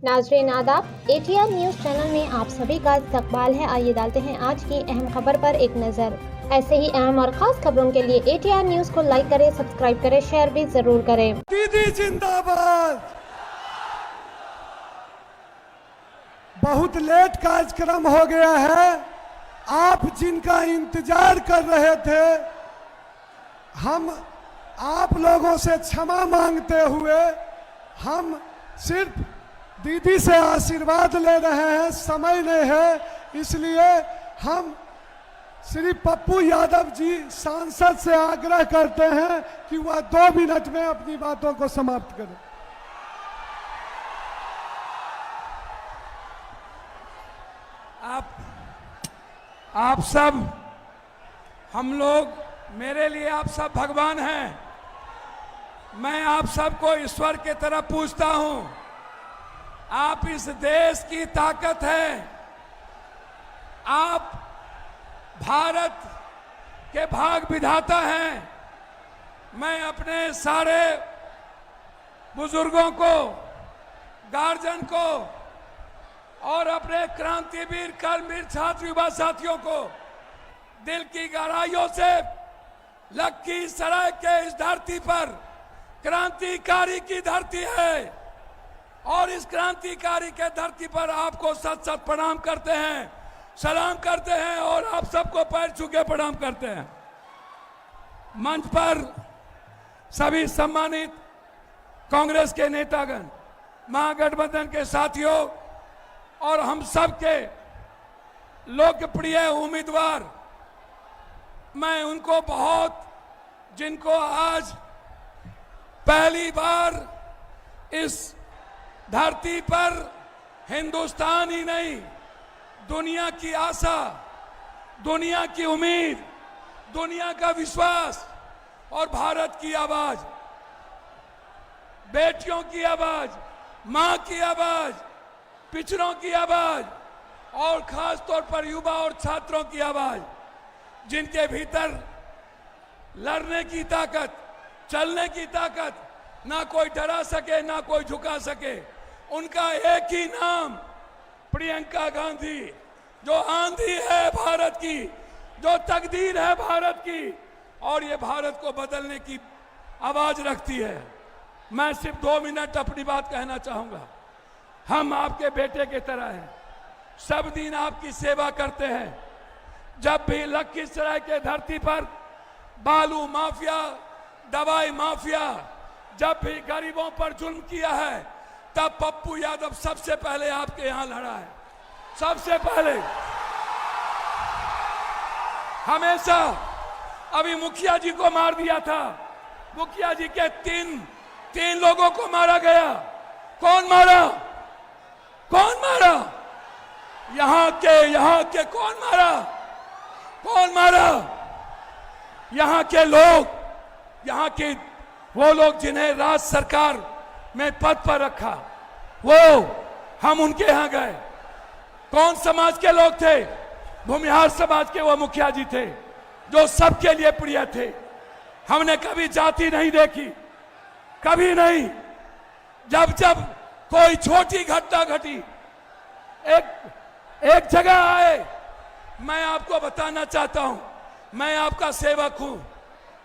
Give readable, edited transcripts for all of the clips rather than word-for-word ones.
नाजरीन आदाब, ATR news channel में आप सभी का इस्तकबाल है। आइए डालते हैं आज की अहम खबर पर एक नज़र। ऐसे ही अहम और खास खबरों के लिए ATR न्यूज़ को लाइक करें, सब्सक्राइब करें, शेयर भी जरूर करें। दीदी जिंदाबाद। बहुत लेट कार्यक्रम हो गया है। आप जिनका इंतजार कर रहे थे, हम आप लोगों से क्षमा मांगते हुए हम सिर्फ दीदी से आशीर्वाद ले रहे हैं। समय नहीं है, इसलिए हम श्री पप्पू यादव जी सांसद से आग्रह करते हैं कि वह 2 मिनट में अपनी बातों को समाप्त करें। आप सब, हम लोग, मेरे लिए आप सब भगवान हैं। मैं आप सबको ईश्वर की तरह पूछता हूं। आप इस देश की ताकत हैं। आप भारत के भाग विधाता हैं। मैं अपने सारे बुजुर्गों को, गार्जियन को और अपने क्रांतिवीर, कर्मवीर छात्र युवा साथियों को दिल की गहराइयों से लखीसराय के इस धरती पर, क्रांतिकारी की धरती है, और इस क्रांतिकारी के धरती पर आपको सत सत प्रणाम करते हैं, सलाम करते हैं और आप सबको पैर छू के प्रणाम करते हैं। मंच पर सभी सम्मानित कांग्रेस के नेतागण, महागठबंधन के साथियों और हम सब के लोकप्रिय उम्मीदवार, मैं उनको बहुत, जिनको आज पहली बार इस धरती पर हिंदुस्तान ही नहीं, दुनिया की आशा, दुनिया की उम्मीद, दुनिया का विश्वास और भारत की आवाज, बेटियों की आवाज, मां की आवाज, पिछड़ों की आवाज और खास तौर पर युवा और छात्रों की आवाज, जिनके भीतर लड़ने की ताकत, चलने की ताकत, ना कोई डरा सके, ना कोई झुका सके, उनका एक ही नाम प्रियंका गांधी, जो आंधी है भारत की, जो तकदीर है भारत की और ये भारत को बदलने की आवाज रखती है। मैं सिर्फ 2 मिनट अपनी बात कहना चाहूंगा। हम आपके बेटे की तरह हैं, सब दिन आपकी सेवा करते हैं। जब भी लखीसराय के धरती पर बालू माफिया, दवाई माफिया, जब भी गरीबों पर जुल्म किया है, तब पप्पू यादव सबसे पहले आपके यहां लड़ा है। सबसे पहले हमेशा। अभी मुखिया जी को मार दिया था, मुखिया जी के तीन लोगों को मारा गया। कौन मारा? कौन मारा? यहां के कौन मारा? कौन मारा? यहां के लोग, यहां के वो लोग जिन्हें राज्य सरकार में पद पर रखा, वो हम उनके यहां गए। कौन समाज के लोग थे? भूमिहार समाज के वो मुखिया जी थे, जो सबके लिए प्रिय थे। हमने कभी जाति नहीं देखी, कभी नहीं। जब कोई छोटी घटना घटी, एक जगह आए, मैं आपको बताना चाहता हूं, मैं आपका सेवक हूं,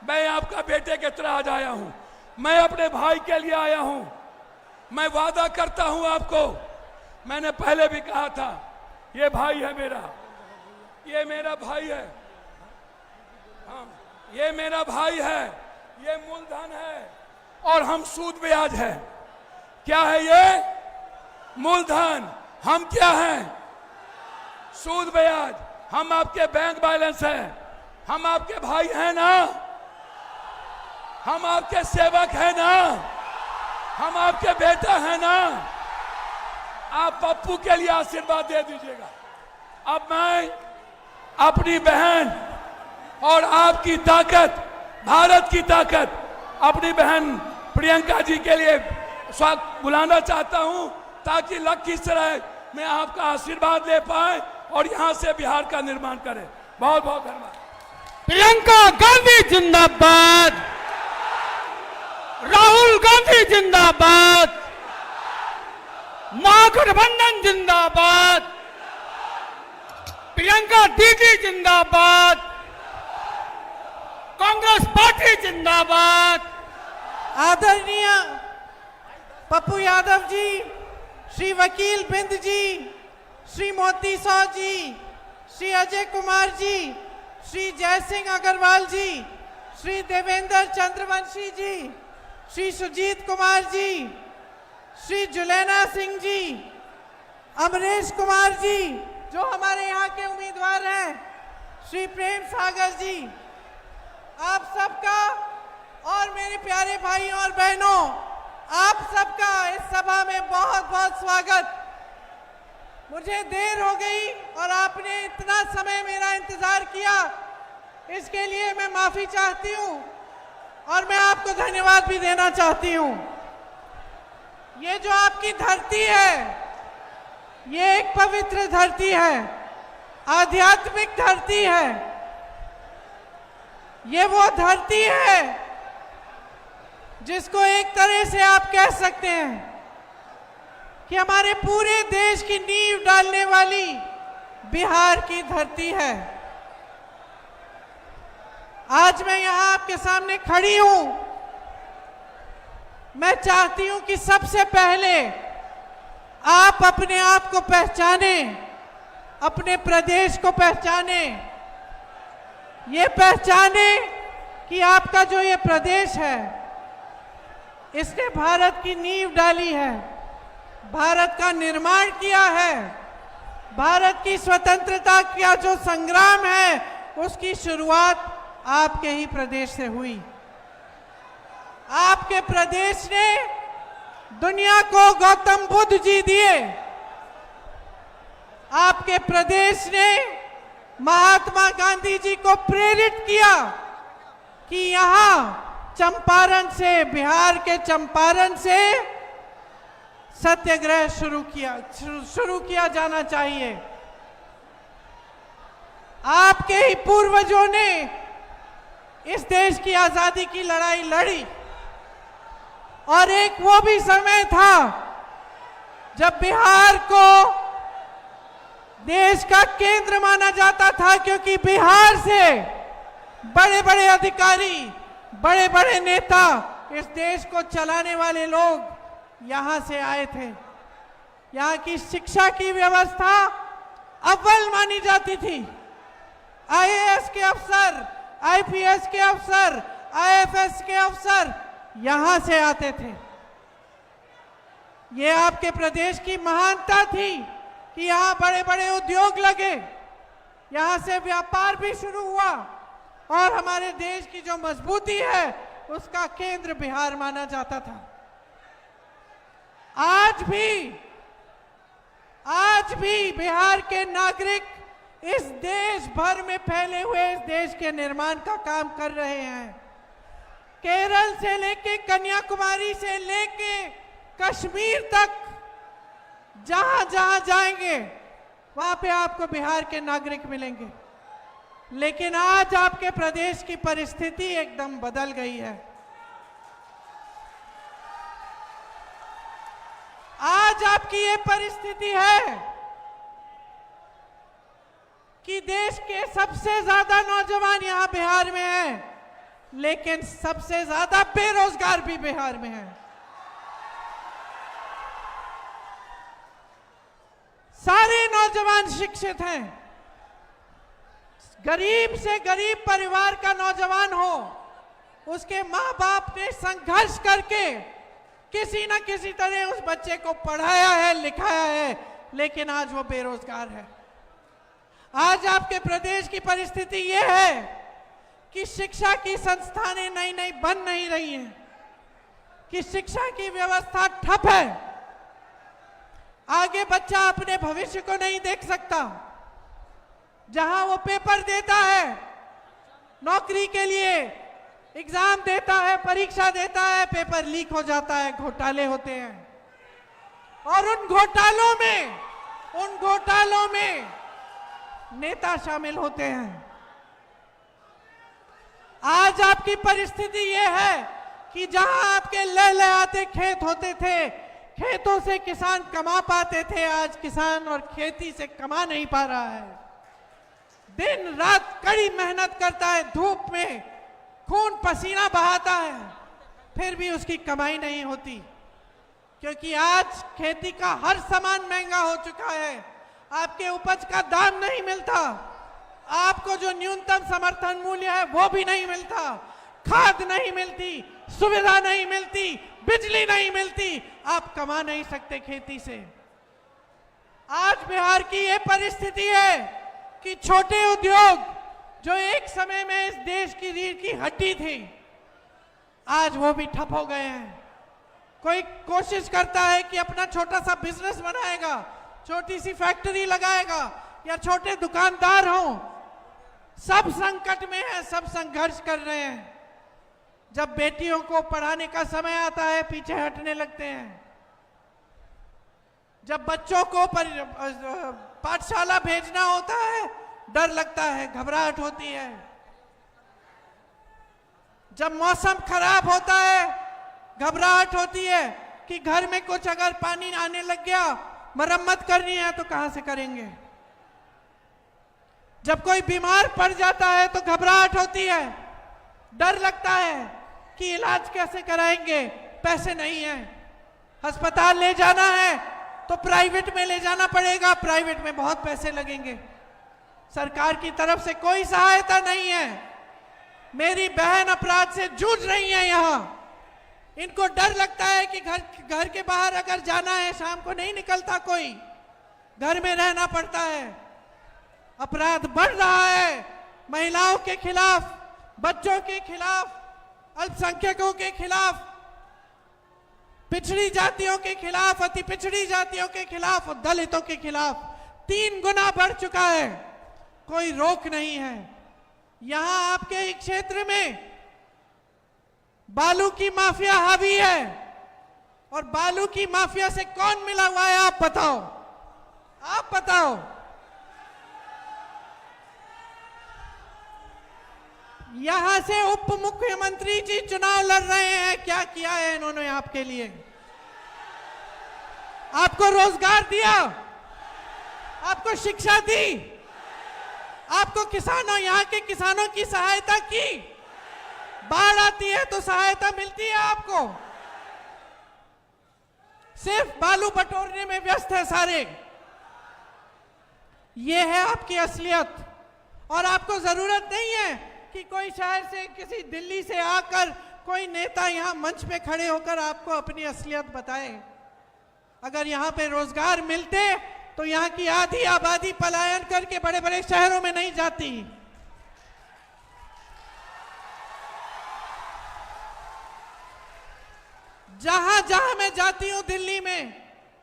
मैं आपका बेटे की तरह आज आया हूं, मैं अपने भाई के लिए आया हूं। मैं वादा करता हूं आपको, मैंने पहले भी कहा था, ये भाई है मेरा, ये मेरा भाई है, हाँ, ये मेरा भाई है, ये मूलधन है और हम सूद ब्याज है। क्या है ये? मूलधन। हम क्या हैं? सूद ब्याज। हम आपके बैंक बैलेंस हैं, हम आपके भाई हैं ना, हम आपके सेवक हैं ना, हम आपके बेटा हैं ना। आप पप्पू के लिए आशीर्वाद दे दीजिएगा। अब मैं अपनी बहन और आपकी ताकत, भारत की ताकत, अपनी बहन प्रियंका जी के लिए स्वागत बुलाना चाहता हूं, ताकि लखीसराय में आपका आशीर्वाद ले पाए और यहां से बिहार का निर्माण करें। बहुत बहुत धन्यवाद। प्रियंका गांधी जिंदाबाद, राहुल गांधी जिंदाबाद, महागठबंधन जिंदाबाद, प्रियंका दीदी जिंदाबाद, कांग्रेस पार्टी जिंदाबाद। आदरणीय पप्पू यादव जी, श्री वकील बिंद जी, श्री मोती साव जी, श्री अजय कुमार जी, श्री जयसिंह अग्रवाल जी, श्री देवेंद्र चंद्रवंशी जी, श्री सुजीत कुमार जी, श्री जुलैना सिंह जी, अमरेश कुमार जी जो हमारे यहाँ के उम्मीदवार हैं, श्री प्रेम सागर जी, आप सबका और मेरे प्यारे भाइयों और बहनों, आप सबका इस सभा में बहुत बहुत स्वागत। मुझे देर हो गई और आपने इतना समय मेरा इंतजार किया, इसके लिए मैं माफी चाहती हूँ और मैं आपको धन्यवाद भी देना चाहती हूँ। ये जो आपकी धरती है, ये एक पवित्र धरती है, आध्यात्मिक धरती है। ये वो धरती है जिसको एक तरह से आप कह सकते हैं कि हमारे पूरे देश की नींव डालने वाली बिहार की धरती है। आज मैं यहां आपके सामने खड़ी हूं। मैं चाहती हूं कि सबसे पहले आप अपने आप को पहचाने, अपने प्रदेश को पहचाने, ये पहचाने कि आपका जो ये प्रदेश है, इसने भारत की नींव डाली है, भारत का निर्माण किया है, भारत की स्वतंत्रता का जो संग्राम है उसकी शुरुआत आपके ही प्रदेश से हुई। आपके प्रदेश ने दुनिया को गौतम बुद्ध जी दिए। आपके प्रदेश ने महात्मा गांधी जी को प्रेरित किया कि यहाँ चंपारण से, बिहार के चंपारण से सत्याग्रह शुरू किया जाना चाहिए। आपके ही पूर्वजों ने इस देश की आजादी की लड़ाई लड़ी और एक वो भी समय था जब बिहार को देश का केंद्र माना जाता था, क्योंकि बिहार से बड़े बड़े अधिकारी, बड़े बड़े नेता, इस देश को चलाने वाले लोग यहां से आए थे। यहां की शिक्षा की व्यवस्था अव्वल मानी जाती थी। आईएएस के अफसर, आईपीएस के अफसर, आईएफएस के अफसर यहां से आते थे। ये आपके प्रदेश की महानता थी कि यहां बड़े बड़े उद्योग लगे, यहां से व्यापार भी शुरू हुआ और हमारे देश की जो मजबूती है उसका केंद्र बिहार माना जाता था। आज भी बिहार के नागरिक इस देश भर में फैले हुए इस देश के निर्माण का काम कर रहे हैं। केरल से लेके कन्याकुमारी से लेके कश्मीर तक जहां जहां जाएंगे वहां पे आपको बिहार के नागरिक मिलेंगे। लेकिन आज आपके प्रदेश की परिस्थिति एकदम बदल गई है। आज आपकी ये परिस्थिति है कि देश के सबसे ज्यादा नौजवान यहां बिहार में हैं, लेकिन सबसे ज्यादा बेरोजगार भी बिहार में हैं। सारे नौजवान शिक्षित हैं। गरीब से गरीब परिवार का नौजवान हो, उसके माँ बाप ने संघर्ष करके किसी न किसी तरह उस बच्चे को पढ़ाया है, लिखाया है, लेकिन आज वो बेरोजगार है। आज आपके प्रदेश की परिस्थिति ये है कि शिक्षा की संस्थानें नई नई बन नहीं रही हैं, कि शिक्षा की व्यवस्था ठप है। आगे बच्चा अपने भविष्य को नहीं देख सकता। जहां वो पेपर देता है नौकरी के लिए, एग्जाम देता है, परीक्षा देता है, पेपर लीक हो जाता है, घोटाले होते हैं। और उन घोटालों में नेता शामिल होते हैं। आज आपकी परिस्थिति ये है कि जहां आपके लहलहाते खेत होते थे, खेतों से किसान कमा पाते थे, आज किसान और खेती से कमा नहीं पा रहा है। दिन रात कड़ी मेहनत करता है, धूप में खून पसीना बहाता है, फिर भी उसकी कमाई नहीं होती, क्योंकि आज खेती का हर सामान महंगा हो चुका है। आपके उपज का दाम नहीं मिलता, आपको जो न्यूनतम समर्थन मूल्य है वो भी नहीं मिलता, खाद नहीं मिलती, सुविधा नहीं मिलती, बिजली नहीं मिलती, आप कमा नहीं सकते खेती से। आज बिहार की ये परिस्थिति है कि छोटे उद्योग जो एक समय में इस देश की रीढ़ की हड्डी थी, आज वो भी ठप हो गए हैं। कोई कोशिश करता है कि अपना छोटा सा बिजनेस बनाएगा, छोटी सी फैक्ट्री लगाएगा या छोटे दुकानदार हों, सब संकट में है, सब संघर्ष कर रहे हैं। जब बेटियों को पढ़ाने का समय आता है पीछे हटने लगते हैं, जब बच्चों को पाठशाला भेजना होता है डर लगता है, घबराहट होती है, जब मौसम खराब होता है घबराहट होती है कि घर में कुछ अगर पानी आने लग गया, मरम्मत करनी है तो कहां से करेंगे। जब कोई बीमार पड़ जाता है तो घबराहट होती है, डर लगता है कि इलाज कैसे कराएंगे, पैसे नहीं है, अस्पताल ले जाना है तो प्राइवेट में ले जाना पड़ेगा, प्राइवेट में बहुत पैसे लगेंगे, सरकार की तरफ से कोई सहायता नहीं है। मेरी बहन अपराध से जूझ रही है यहां, इनको डर लगता है कि घर के बाहर अगर जाना है, शाम को नहीं निकलता कोई, घर में रहना पड़ता है। अपराध बढ़ रहा है, महिलाओं के खिलाफ, बच्चों के खिलाफ, अल्पसंख्यकों के खिलाफ, पिछड़ी जातियों के खिलाफ, अति पिछड़ी जातियों के खिलाफ और दलितों के खिलाफ 3 गुना बढ़ चुका है, कोई रोक नहीं है। यहां आपके एक क्षेत्र में बालू की माफिया हावी है, और बालू की माफिया से कौन मिला हुआ है आप बताओ, आप बताओ। यहां से उप मुख्यमंत्री जी चुनाव लड़ रहे हैं, क्या किया है इन्होंने आपके लिए? आपको रोजगार दिया, आपको शिक्षा दी, आपको किसानों, यहाँ के किसानों की सहायता की, बाढ़ आती है तो सहायता मिलती है आपको, सिर्फ बालू बटोरने में व्यस्त है सारे। ये है आपकी असलियत, और आपको जरूरत नहीं है कि कोई शहर से, किसी दिल्ली से आकर कोई नेता यहां मंच पे खड़े होकर आपको अपनी असलियत बताए। अगर यहां पे रोजगार मिलते तो यहां की आधी आबादी पलायन करके बड़े बड़े शहरों में नहीं जाती। जहां जहां मैं जाती हूं दिल्ली में,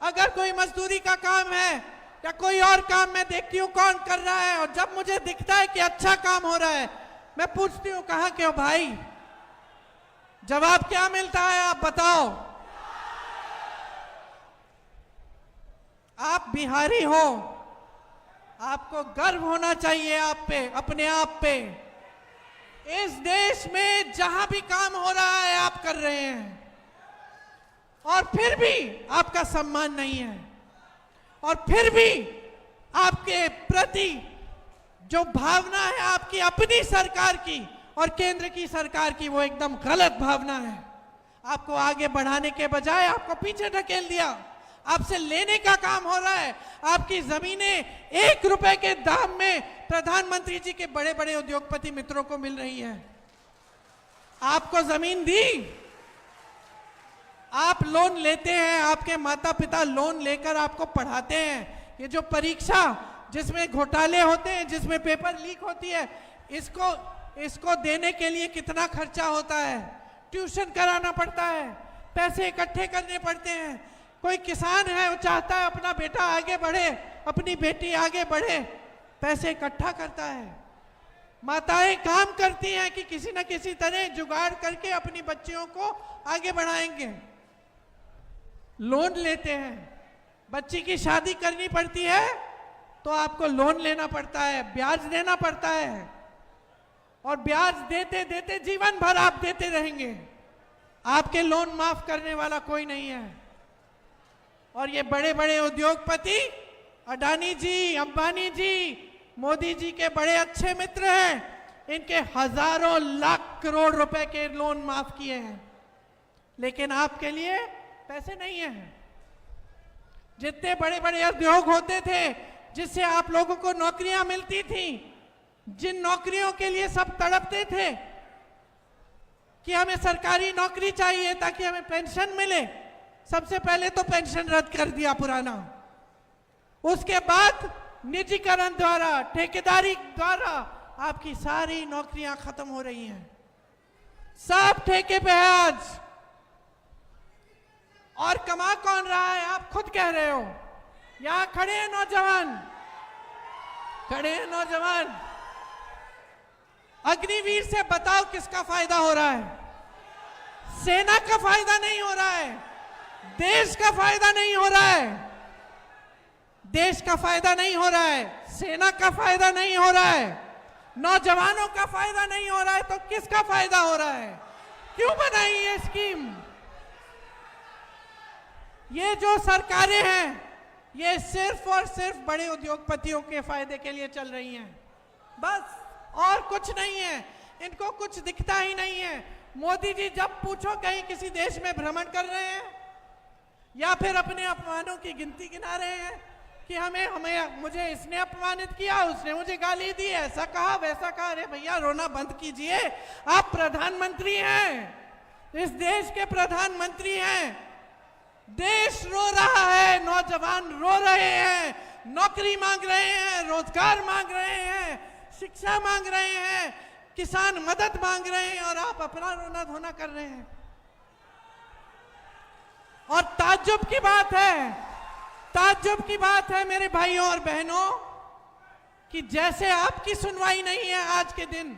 अगर कोई मजदूरी का काम है या कोई और काम मैं देखती हूं कौन कर रहा है, और जब मुझे दिखता है कि अच्छा काम हो रहा है, मैं पूछती हूं कहां के हो भाई, जवाब क्या मिलता है आप बताओ। आप बिहारी हो, आपको गर्व होना चाहिए आप पे, अपने आप पे। इस देश में जहां भी काम हो रहा है आप कर रहे हैं, और फिर भी आपका सम्मान नहीं है, और फिर भी आपके प्रति जो भावना है आपकी अपनी सरकार की और केंद्र की सरकार की, वो एकदम गलत भावना है। आपको आगे बढ़ाने के बजाय आपको पीछे ढकेल दिया, आपसे लेने का काम हो रहा है। आपकी जमीनें 1 रुपए के दाम में प्रधानमंत्री जी के बड़े बड़े उद्योगपति मित्रों को मिल रही है। आपको जमीन दी, आप लोन लेते हैं, आपके माता पिता लोन लेकर आपको पढ़ाते हैं। ये जो परीक्षा जिसमें घोटाले होते हैं, जिसमें पेपर लीक होती है, इसको देने के लिए कितना खर्चा होता है, ट्यूशन कराना पड़ता है, पैसे इकट्ठे करने पड़ते हैं। कोई किसान है, वो चाहता है अपना बेटा आगे बढ़े, अपनी बेटी आगे बढ़े, पैसे इकट्ठा करता है। माताएं काम करती हैं कि किसी न किसी तरह जुगाड़ करके अपनी बच्चियों को आगे बढ़ाएंगे। लोन लेते हैं, बच्ची की शादी करनी पड़ती है तो आपको लोन लेना पड़ता है, ब्याज देना पड़ता है, और ब्याज देते देते जीवन भर आप देते रहेंगे। आपके लोन माफ करने वाला कोई नहीं है। और ये बड़े बड़े उद्योगपति अडानी जी, अंबानी जी, मोदी जी के बड़े अच्छे मित्र हैं। इनके हजारों लाख करोड़ रुपए के लोन माफ किए हैं, लेकिन आपके लिए पैसे नहीं हैं। जितने बड़े बड़े उद्योग होते थे जिससे आप लोगों को नौकरियां मिलती थी, जिन नौकरियों के लिए सब तड़पते थे कि हमें सरकारी नौकरी चाहिए ताकि हमें पेंशन मिले, सबसे पहले तो पेंशन रद्द कर दिया पुराना। उसके बाद निजीकरण द्वारा, ठेकेदारी द्वारा आपकी सारी नौकरियां खत्म हो रही हैं। सब ठेके पे है आज। और कमा कौन रहा है? आप खुद कह रहे हो। यहां खड़े हैं नौजवान, खड़े हैं नौजवान। अग्निवीर से बताओ किसका फायदा हो रहा है? सेना का फायदा नहीं हो रहा है, देश का फायदा नहीं हो रहा है, देश का फायदा नहीं हो रहा है, सेना का फायदा नहीं हो रहा है, नौजवानों का फायदा नहीं हो रहा है, तो किसका फायदा हो रहा है? क्यों बनाई ये स्कीम? ये जो सरकारें हैं ये सिर्फ और सिर्फ बड़े उद्योगपतियों के फायदे के लिए चल रही हैं, बस, और कुछ नहीं है। इनको कुछ दिखता ही नहीं है। मोदी जी जब पूछो कहीं किसी देश में भ्रमण कर रहे हैं या फिर अपने अपमानों की गिनती गिना रहे हैं कि हमें मुझे इसने अपमानित किया, उसने मुझे गाली दी, ऐसा कहा वैसा कहा। अरे भैया रोना बंद कीजिए, आप प्रधानमंत्री हैं, इस देश के प्रधानमंत्री हैं। देश रो रहा है, नौजवान रो रहे हैं, नौकरी मांग रहे हैं, रोजगार मांग रहे हैं, शिक्षा मांग रहे हैं, किसान मदद मांग रहे हैं, और आप अपना रोना धोना कर रहे हैं। और ताज्जुब की बात है, ताज्जुब की बात है मेरे भाइयों और बहनों, कि जैसे आपकी सुनवाई नहीं है आज के दिन,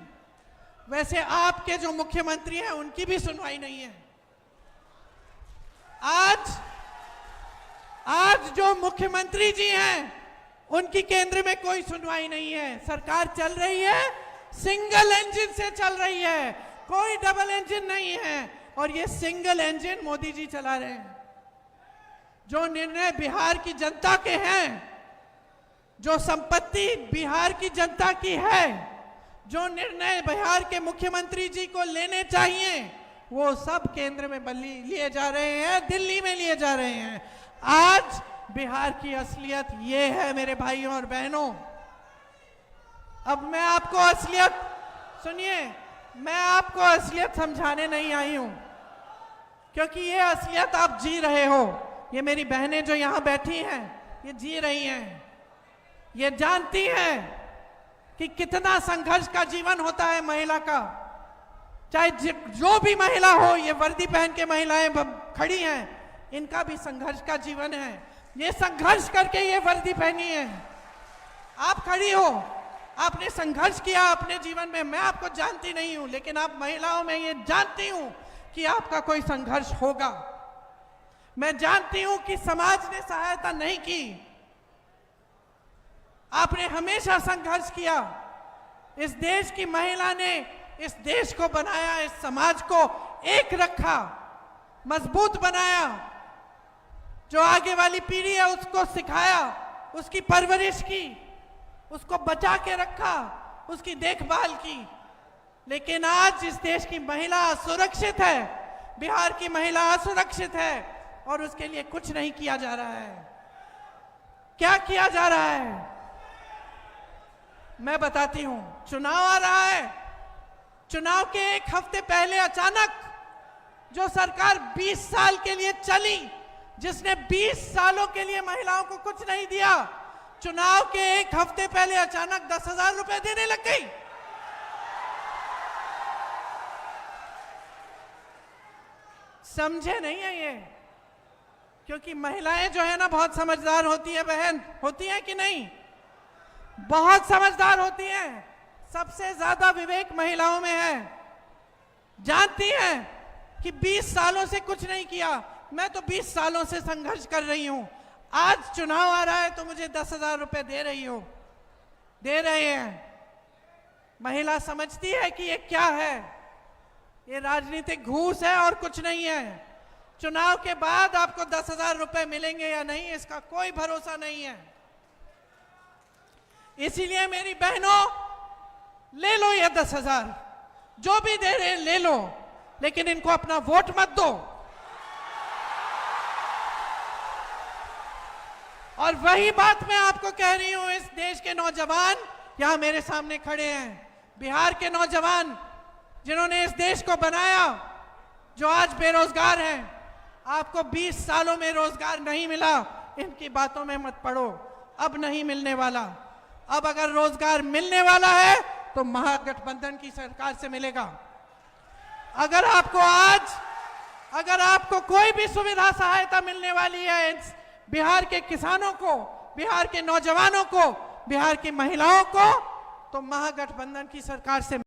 वैसे आपके जो मुख्यमंत्री हैं उनकी भी सुनवाई नहीं है। आज जो मुख्यमंत्री जी हैं उनकी केंद्र में कोई सुनवाई नहीं है। सरकार चल रही है, सिंगल इंजन से चल रही है, कोई डबल इंजन नहीं है, और ये सिंगल इंजन मोदी जी चला रहे हैं। जो निर्णय बिहार की जनता के हैं, जो संपत्ति बिहार की जनता की है, जो निर्णय बिहार के मुख्यमंत्री जी को लेने चाहिए, वो सब केंद्र में लिए जा रहे हैं, दिल्ली में लिए जा रहे हैं। आज बिहार की असलियत ये है मेरे भाइयों और बहनों। अब मैं आपको असलियत, सुनिए, मैं आपको असलियत समझाने नहीं आई हूं, क्योंकि ये असलियत आप जी रहे हो। ये मेरी बहनें जो यहां बैठी हैं ये जी रही हैं, ये जानती हैं कि कितना संघर्ष का जीवन होता है महिला का। चाहे जो भी महिला हो, ये वर्दी पहन के महिलाएं खड़ी हैं, इनका भी संघर्ष का जीवन है। ये संघर्ष करके ये वर्दी पहनी है। आप खड़ी हो, आपने संघर्ष किया अपने जीवन में। मैं आपको जानती नहीं हूं, लेकिन आप महिलाओं में ये जानती हूं कि आपका कोई संघर्ष होगा। मैं जानती हूं कि समाज ने सहायता नहीं की, आपने हमेशा संघर्ष किया। इस देश की महिला ने इस देश को बनाया, इस समाज को एक रखा, मजबूत बनाया। जो आगे वाली पीढ़ी है उसको सिखाया, उसकी परवरिश की, उसको बचा के रखा, उसकी देखभाल की। लेकिन आज इस देश की महिला असुरक्षित है, बिहार की महिला असुरक्षित है, और उसके लिए कुछ नहीं किया जा रहा है। क्या किया जा रहा है मैं बताती हूं। चुनाव आ रहा है, चुनाव के एक हफ्ते पहले अचानक जो सरकार 20 साल के लिए चली, जिसने 20 सालों के लिए महिलाओं को कुछ नहीं दिया, चुनाव के एक हफ्ते पहले अचानक 10,000 रुपए देने लग गई। समझे नहीं है ये? क्योंकि महिलाएं जो है ना बहुत समझदार होती है बहन, होती है कि नहीं? बहुत समझदार होती हैं। सबसे ज्यादा विवेक महिलाओं में है। जानती हैं कि 20 सालों से कुछ नहीं किया। मैं तो 20 सालों से संघर्ष कर रही हूं। आज चुनाव आ रहा है तो मुझे 10,000 रुपए दे रही हो, दे रहे हैं। महिला समझती है कि ये क्या है, ये राजनीतिक घूस है और कुछ नहीं है। चुनाव के बाद आपको 10,000 रुपए मिलेंगे या नहीं, इसका कोई भरोसा नहीं है। इसीलिए मेरी बहनों, ले लो ये 10,000, जो भी दे रहे ले लो, लेकिन इनको अपना वोट मत दो। और वही बात मैं आपको कह रही हूं, इस देश के नौजवान यहां मेरे सामने खड़े हैं, बिहार के नौजवान जिन्होंने इस देश को बनाया, जो आज बेरोजगार हैं। आपको 20 सालों में रोजगार नहीं मिला, इनकी बातों में मत पड़ो, अब नहीं मिलने वाला। अब अगर रोजगार मिलने वाला है तो महागठबंधन की सरकार से मिलेगा। अगर आपको कोई भी सुविधा सहायता मिलने वाली है बिहार के किसानों को, बिहार के नौजवानों को, बिहार की महिलाओं को, तो महागठबंधन की सरकार से